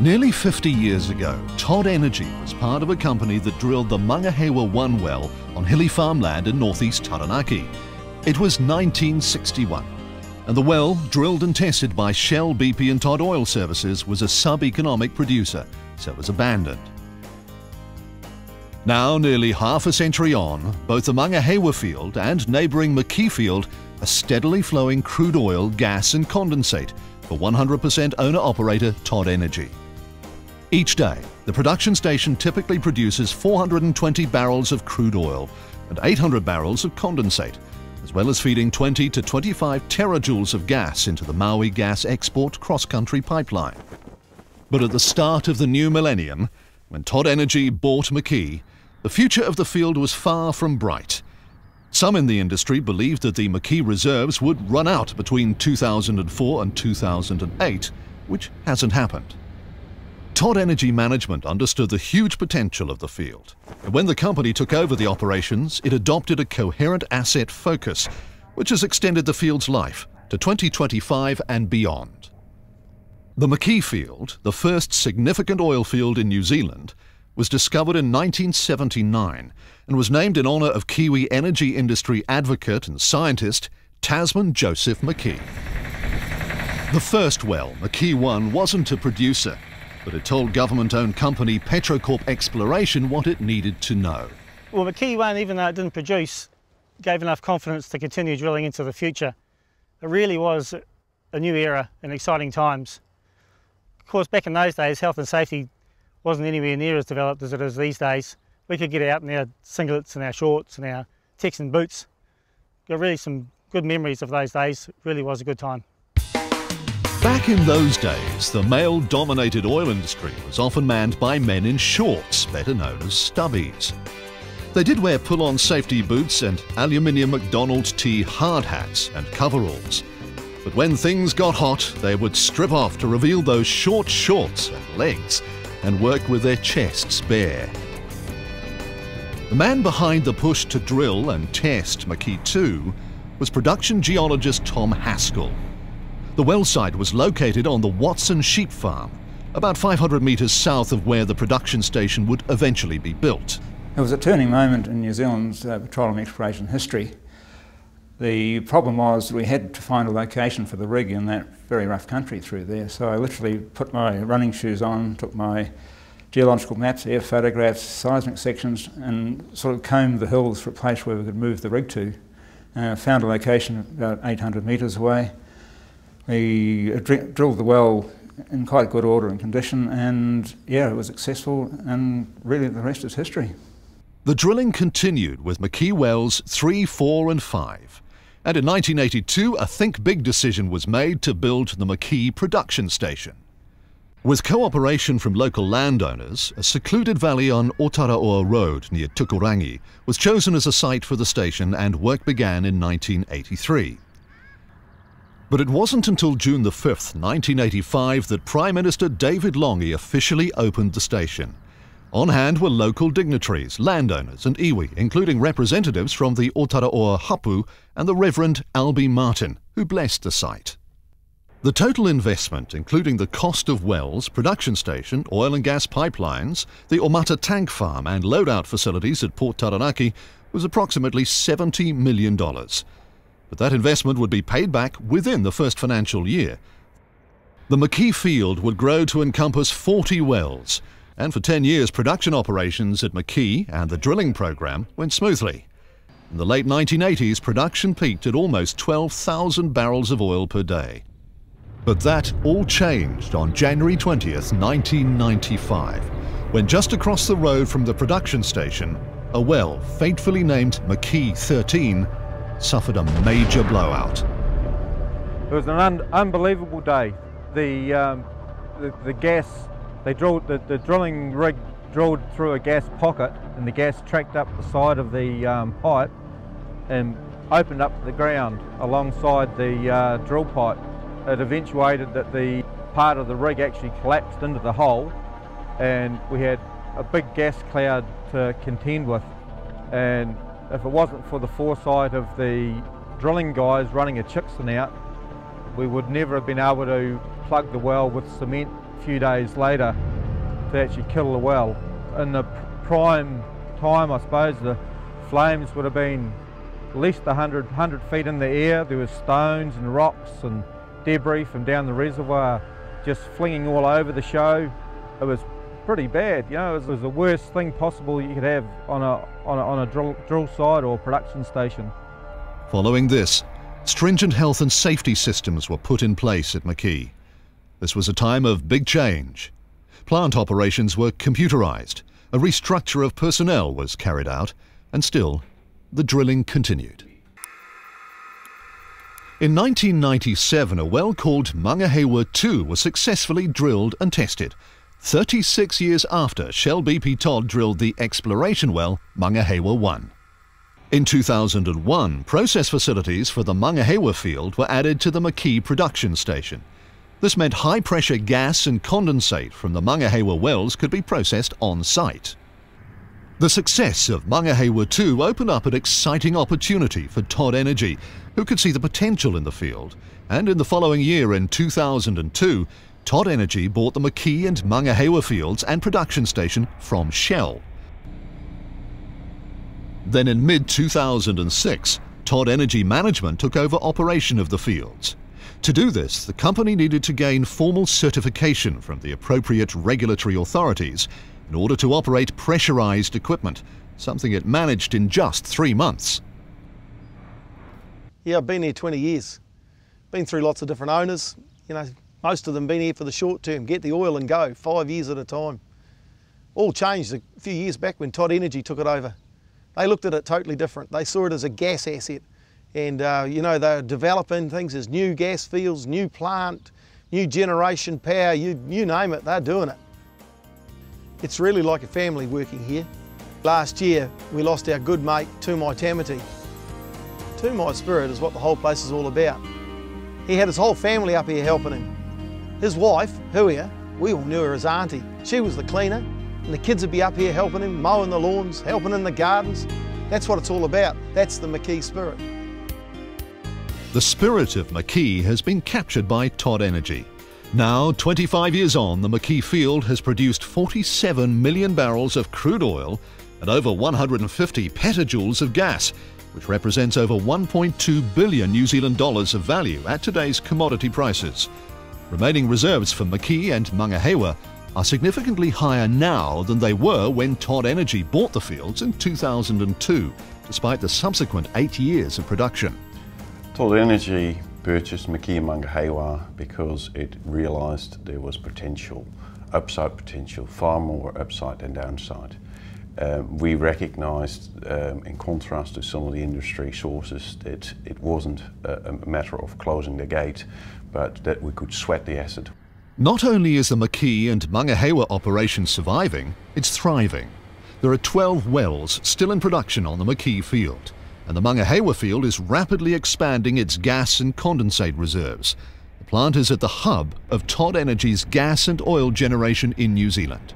Nearly 50 years ago, Todd Energy was part of a company that drilled the Mangahewa 1 well on hilly farmland in northeast Taranaki. It was 1961, and the well, drilled and tested by Shell, BP and Todd Oil Services, was a sub-economic producer, so it was abandoned. Now, nearly half a century on, both the Mangahewa field and neighbouring McKee field are steadily flowing crude oil, gas and condensate for 100% owner-operator Todd Energy. Each day, the production station typically produces 420 barrels of crude oil and 800 barrels of condensate, as well as feeding 20 to 25 terajoules of gas into the Maui gas export cross-country pipeline. But at the start of the new millennium, when Todd Energy bought McKee, the future of the field was far from bright. Some in the industry believed that the McKee reserves would run out between 2004 and 2008, which hasn't happened. Todd Energy management understood the huge potential of the field, and when the company took over the operations, it adopted a coherent asset focus, which has extended the field's life to 2025 and beyond. The McKee field, the first significant oil field in New Zealand, was discovered in 1979 and was named in honour of Kiwi energy industry advocate and scientist Tasman Joseph McKee. The first well, McKee 1, wasn't a producer, but it told government-owned company Petrocorp Exploration what it needed to know. Well, McKee 1, even though it didn't produce, gave enough confidence to continue drilling into the future. It really was a new era and exciting times. Of course, back in those days, health and safety wasn't anywhere near as developed as it is these days. We could get out in our singlets and our shorts and our Texan boots. Got really some good memories of those days. It really was a good time. Back in those days, the male-dominated oil industry was often manned by men in shorts, better known as stubbies. They did wear pull-on safety boots and aluminium McDonald's tea hard hats and coveralls. But when things got hot, they would strip off to reveal those short shorts and legs and work with their chests bare. The man behind the push to drill and test McKee 2 was production geologist Tom Haskell. The well site was located on the Watson Sheep Farm, about 500 metres south of where the production station would eventually be built. It was a turning moment in New Zealand's petroleum exploration history. The problem was we had to find a location for the rig in that very rough country through there, so I literally put my running shoes on, took my geological maps, air photographs, seismic sections, and sort of combed the hills for a place where we could move the rig to. Found a location about 800 metres away. We drilled the well in quite good order and condition, and yeah, it was successful, and really the rest is history. The drilling continued with McKee wells 3, 4 and 5. And in 1982, a think big decision was made to build the McKee production station. With cooperation from local landowners, a secluded valley on Otaraoa Road near Tukurangi was chosen as a site for the station, and work began in 1983. But it wasn't until June the 5th, 1985 that Prime Minister David Lange officially opened the station. On hand were local dignitaries, landowners and iwi, including representatives from the Otaraoa Hapu and the Reverend Albie Martin, who blessed the site. The total investment, including the cost of wells, production station, oil and gas pipelines, the Omata tank farm and loadout facilities at Port Taranaki, was approximately $70 million. But that investment would be paid back within the first financial year. The McKee field would grow to encompass 40 wells, and for 10 years production operations at McKee and the drilling program went smoothly. In the late 1980s, production peaked at almost 12,000 barrels of oil per day. But that all changed on January 20th, 1995, when just across the road from the production station, a well fatefully named McKee 13 suffered a major blowout. It was an unbelievable day. The gas, they drilled, the drilling rig drilled through a gas pocket, and the gas tracked up the side of the pipe and opened up the ground alongside the drill pipe. It eventuated that the part of the rig actually collapsed into the hole, and we had a big gas cloud to contend with. And if it wasn't for the foresight of the drilling guys running a chick snout, we would never have been able to plug the well with cement a few days later to actually kill the well. In the prime time, I suppose, the flames would have been at least 100 feet in the air. There was stones and rocks and debris from down the reservoir just flinging all over the show. It was pretty bad, you know. It was the worst thing possible you could have on a drill site or production station. Following this, stringent health and safety systems were put in place at McKee. This was a time of big change. Plant operations were computerized, a restructure of personnel was carried out, and still, the drilling continued. In 1997, a well called Mangahewa 2 was successfully drilled and tested, 36 years after Shell BP Todd drilled the exploration well Mangahewa 1. In 2001, process facilities for the Mangahewa field were added to the McKee production station. This meant high-pressure gas and condensate from the Mangahewa wells could be processed on-site. The success of Mangahewa 2 opened up an exciting opportunity for Todd Energy, who could see the potential in the field, and in the following year, in 2002, Todd Energy bought the McKee and Mangahewa fields and production station from Shell. Then in mid-2006, Todd Energy Management took over operation of the fields. To do this, the company needed to gain formal certification from the appropriate regulatory authorities in order to operate pressurized equipment, something it managed in just 3 months. Yeah, I've been here 20 years. Been through lots of different owners. You know, most of them been here for the short term, get the oil and go, 5 years at a time. All changed a few years back when Todd Energy took it over. They looked at it totally different. They saw it as a gas asset. And, you know, they're developing things as new gas fields, new plant, new generation power, you name it, they're doing it. It's really like a family working here. Last year, we lost our good mate, Tumai Tamati. Tumai spirit is what the whole place is all about. He had his whole family up here helping him. His wife, Huia, we all knew her as Auntie. She was the cleaner, and the kids would be up here helping him, mowing the lawns, helping in the gardens. That's what it's all about. That's the McKee spirit. The spirit of McKee has been captured by Todd Energy. Now, 25 years on, the McKee field has produced 47 million barrels of crude oil and over 150 petajoules of gas, which represents over 1.2 billion New Zealand dollars of value at today's commodity prices. Remaining reserves for McKee and Mangahewa are significantly higher now than they were when Todd Energy bought the fields in 2002, despite the subsequent 8 years of production. Todd Energy purchased McKee and Mangahewa because it realised there was potential, upside potential, far more upside than downside. We recognised, in contrast to some of the industry sources, that it wasn't a matter of closing the gate, but that we could sweat the asset. Not only is the McKee and Mangahewa operation surviving, it's thriving. There are 12 wells still in production on the McKee field, and the Mangahewa field is rapidly expanding its gas and condensate reserves. The plant is at the hub of Todd Energy's gas and oil generation in New Zealand.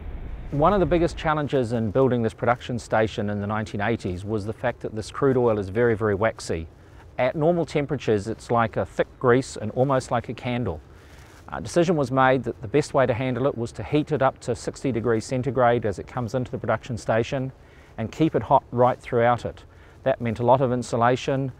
One of the biggest challenges in building this production station in the 1980s was the fact that this crude oil is very, very waxy. At normal temperatures, it's like a thick grease and almost like a candle. A decision was made that the best way to handle it was to heat it up to 60 degrees centigrade as it comes into the production station and keep it hot right throughout it. That meant a lot of insulation,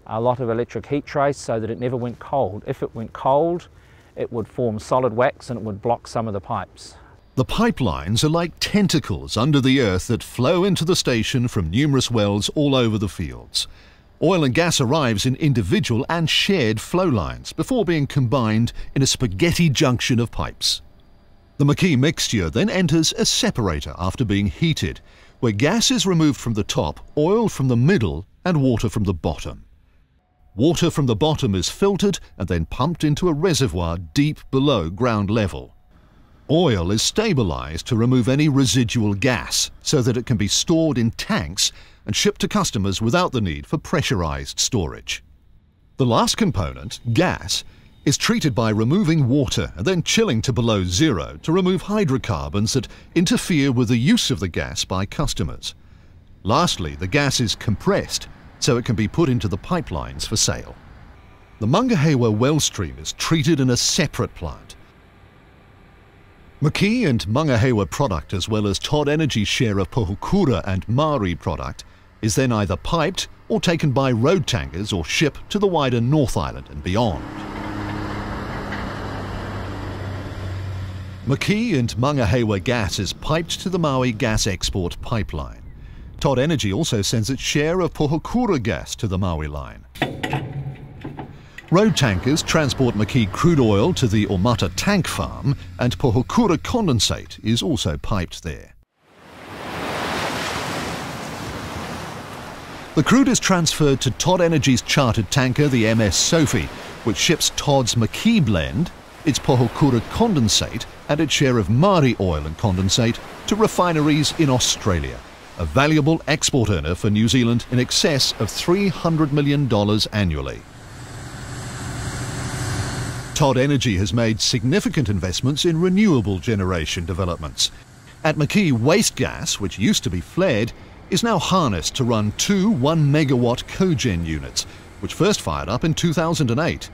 a lot of electric heat trace so that it never went cold. If it went cold, it would form solid wax and it would block some of the pipes. The pipelines are like tentacles under the earth that flow into the station from numerous wells all over the fields. Oil and gas arrives in individual and shared flow lines before being combined in a spaghetti junction of pipes. The McKee mixture then enters a separator after being heated, where gas is removed from the top, oil from the middle, and water from the bottom. Water from the bottom is filtered and then pumped into a reservoir deep below ground level. Oil is stabilized to remove any residual gas so that it can be stored in tanks and shipped to customers without the need for pressurized storage. The last component, gas, is treated by removing water and then chilling to below zero to remove hydrocarbons that interfere with the use of the gas by customers. Lastly, the gas is compressed so it can be put into the pipelines for sale. The Mangahewa well stream is treated in a separate plant. McKee and Mangahewa product, as well as Todd Energy's share of Pohokura and Maari product, is then either piped or taken by road tankers or shipped to the wider North Island and beyond. McKee and Mangahewa gas is piped to the Maui gas export pipeline. Todd Energy also sends its share of Pohokura gas to the Maui line. Road tankers transport McKee crude oil to the Omata tank farm, and Pohokura condensate is also piped there. The crude is transferred to Todd Energy's chartered tanker, the MS Sophie, which ships Todd's McKee blend, its Pohokura condensate and its share of Maari oil and condensate to refineries in Australia, a valuable export earner for New Zealand in excess of $300 million annually. Todd Energy has made significant investments in renewable generation developments. At McKee, waste gas, which used to be flared, is now harnessed to run two 1 megawatt cogen units, which first fired up in 2008.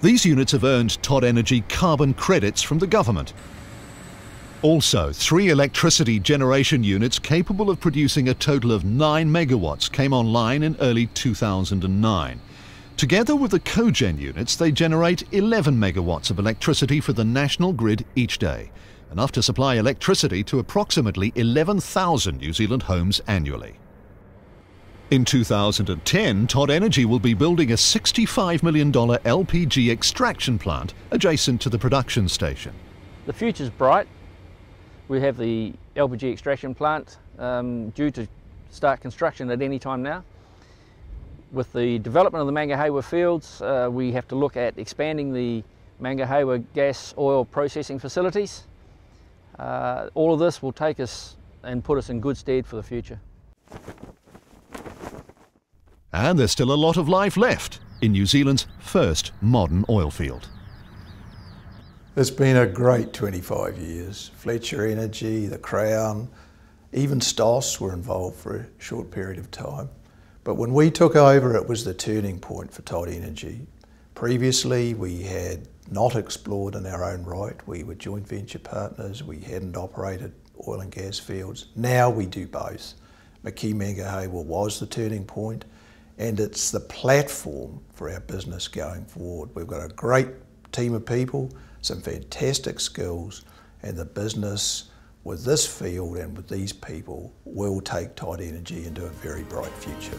These units have earned Todd Energy carbon credits from the government. Also, 3 electricity generation units capable of producing a total of 9 megawatts came online in early 2009. Together with the cogen units, they generate 11 megawatts of electricity for the national grid each day, enough to supply electricity to approximately 11,000 New Zealand homes annually. In 2010, Todd Energy will be building a $65 million LPG extraction plant adjacent to the production station. The future's bright. We have the LPG extraction plant due to start construction at any time now. With the development of the Mangahewa fields, we have to look at expanding the Mangahewa gas oil processing facilities. All of this will take us and put us in good stead for the future. And there's still a lot of life left in New Zealand's first modern oil field. It's been a great 25 years. Fletcher Energy, the Crown, even Stoss were involved for a short period of time. But when we took over, it was the turning point for Todd Energy. Previously, we had not explored in our own right. We were joint venture partners. We hadn't operated oil and gas fields. Now we do both. McKee Mangahewa was the turning point, and it's the platform for our business going forward. We've got a great team of people, some fantastic skills, and the business with this field and with these people will take Todd Energy into a very bright future.